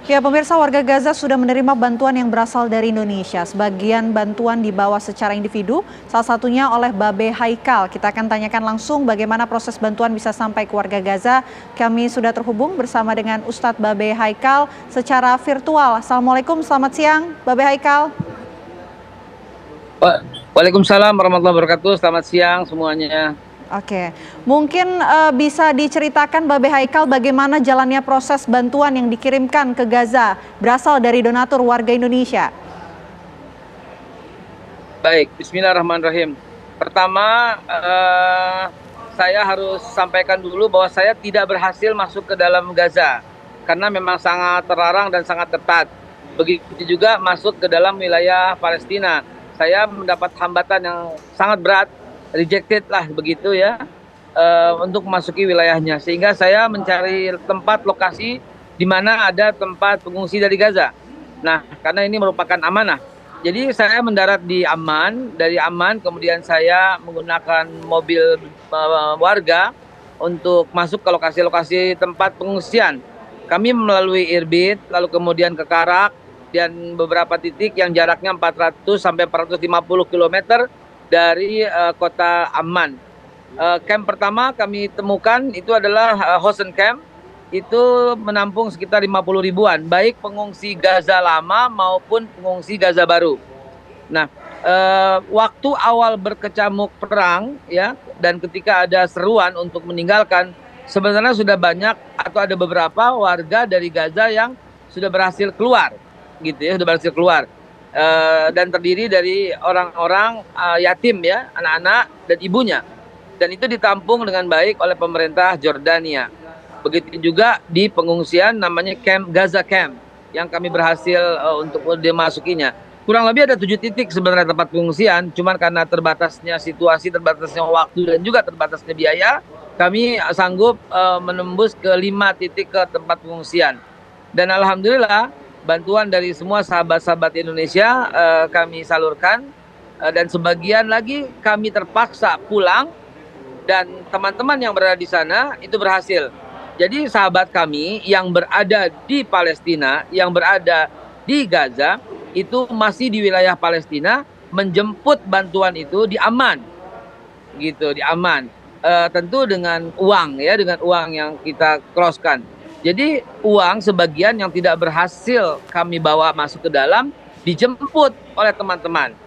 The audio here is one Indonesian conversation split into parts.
Ya, pemirsa, warga Gaza sudah menerima bantuan yang berasal dari Indonesia. Sebagian bantuan dibawa secara individu, salah satunya oleh Babe Haikal. Kita akan tanyakan langsung bagaimana proses bantuan bisa sampai ke warga Gaza. Kami sudah terhubung bersama dengan Ustadz Babe Haikal secara virtual. Assalamualaikum, selamat siang, Babe Haikal. Waalaikumsalam warahmatullahi wabarakatuh. Selamat siang semuanya. Oke, mungkin bisa diceritakan Babe Haikal bagaimana jalannya proses bantuan yang dikirimkan ke Gaza berasal dari donatur warga Indonesia. Baik, Bismillahirrahmanirrahim. Pertama, saya harus sampaikan dulu bahwa saya tidak berhasil masuk ke dalam Gaza karena memang sangat terlarang dan sangat ketat. Begitu juga masuk ke dalam wilayah Palestina. Saya mendapat hambatan yang sangat berat, rejected lah begitu ya, untuk memasuki wilayahnya. Sehingga saya mencari tempat lokasi di mana ada tempat pengungsi dari Gaza. Nah, karena ini merupakan amanah. Jadi saya mendarat di Amman, dari Amman kemudian saya menggunakan mobil warga untuk masuk ke lokasi-lokasi tempat pengungsian. Kami melalui Irbit, lalu kemudian ke Karak, dan beberapa titik yang jaraknya 400 sampai 450 km dari kota Amman. Camp pertama kami temukan itu adalah Hosen Camp, itu menampung sekitar 50 ribuan, baik pengungsi Gaza lama maupun pengungsi Gaza baru. Nah, waktu awal berkecamuk perang ya, dan ketika ada seruan untuk meninggalkan, sebenarnya sudah banyak atau ada beberapa warga dari Gaza yang sudah berhasil keluar, gitu ya, sudah berhasil keluar. Dan terdiri dari orang-orang yatim ya, anak-anak dan ibunya. Dan itu ditampung dengan baik oleh pemerintah Jordania. Begitu juga di pengungsian namanya Camp Gaza Camp yang kami berhasil untuk dimasukinya. Kurang lebih ada 7 titik sebenarnya tempat pengungsian, cuman karena terbatasnya situasi, terbatasnya waktu dan juga terbatasnya biaya, kami sanggup menembus ke 5 titik ke tempat pengungsian. Dan alhamdulillah bantuan dari semua sahabat-sahabat Indonesia kami salurkan, dan sebagian lagi kami terpaksa pulang dan teman-teman yang berada di sana itu berhasil. Jadi sahabat kami yang berada di Palestina, yang berada di Gaza itu masih di wilayah Palestina menjemput bantuan itu di Amman, gitu, di Amman. Tentu dengan uang ya, dengan uang yang kita crosskan. Jadi uang sebagian yang tidak berhasil kami bawa masuk ke dalam dijemput oleh teman-teman.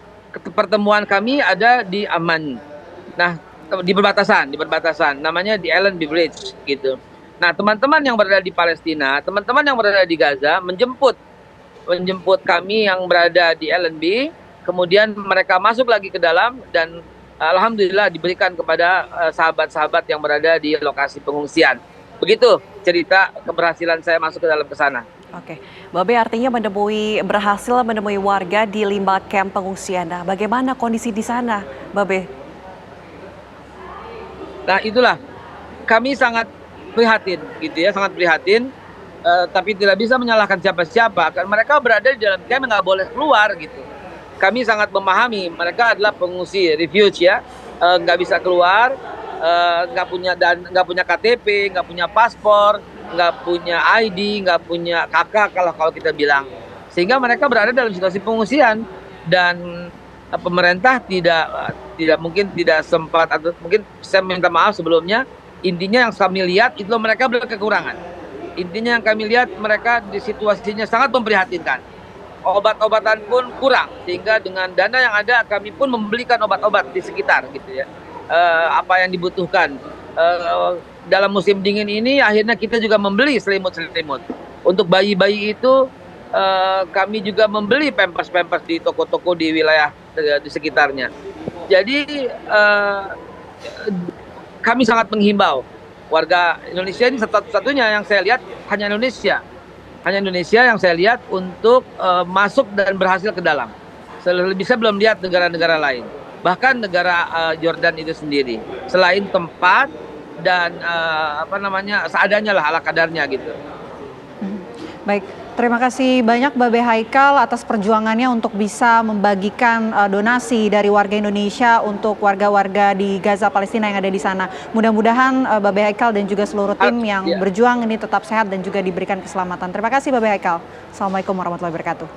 Pertemuan kami ada di Amman. Nah, di perbatasan, namanya di Allenby Bridge gitu. Nah, teman-teman yang berada di Palestina, teman-teman yang berada di Gaza menjemput kami yang berada di Allenby, kemudian mereka masuk lagi ke dalam dan alhamdulillah diberikan kepada sahabat-sahabat yang berada di lokasi pengungsian. Begitu cerita keberhasilan saya masuk ke dalam ke sana. Oke, Babe, artinya berhasil menemui warga di 5 camp pengungsian. Nah, bagaimana kondisi di sana, Babe? Nah, itulah kami sangat prihatin gitu ya, sangat prihatin, tapi tidak bisa menyalahkan siapa-siapa, karena mereka berada di dalam camp nggak boleh keluar gitu. Kami sangat memahami mereka adalah pengungsi refuge ya, nggak bisa keluar, nggak punya KTP, nggak punya paspor, nggak punya ID, nggak punya kakak kalau kita bilang, sehingga mereka berada dalam situasi pengungsian. Dan pemerintah tidak mungkin tidak sempat, atau mungkin saya minta maaf sebelumnya. Intinya yang kami lihat itu mereka berkekurangan. Intinya yang kami lihat mereka di situasinya sangat memprihatinkan. Obat-obatan pun kurang, sehingga dengan dana yang ada kami pun membelikan obat-obat di sekitar gitu ya. Apa yang dibutuhkan. Dalam musim dingin ini akhirnya kita juga membeli selimut-selimut. Untuk bayi-bayi itu kami juga membeli pampers-pampers di toko-toko di wilayah di sekitarnya. Jadi kami sangat menghimbau warga Indonesia, ini satu-satunya yang saya lihat, hanya Indonesia yang saya lihat untuk masuk dan berhasil ke dalam. Saya belum lihat negara-negara lain, bahkan negara Jordan itu sendiri, selain tempat dan seadanya lah, ala kadarnya gitu. Baik, terima kasih banyak Babe Haikal atas perjuangannya untuk bisa membagikan donasi dari warga Indonesia untuk warga-warga di Gaza Palestina yang ada di sana. Mudah-mudahan Babe Haikal dan juga seluruh tim yang Ya. berjuang ini tetap sehat dan juga diberikan keselamatan. Terima kasih Babe Haikal. Assalamualaikum warahmatullahi wabarakatuh.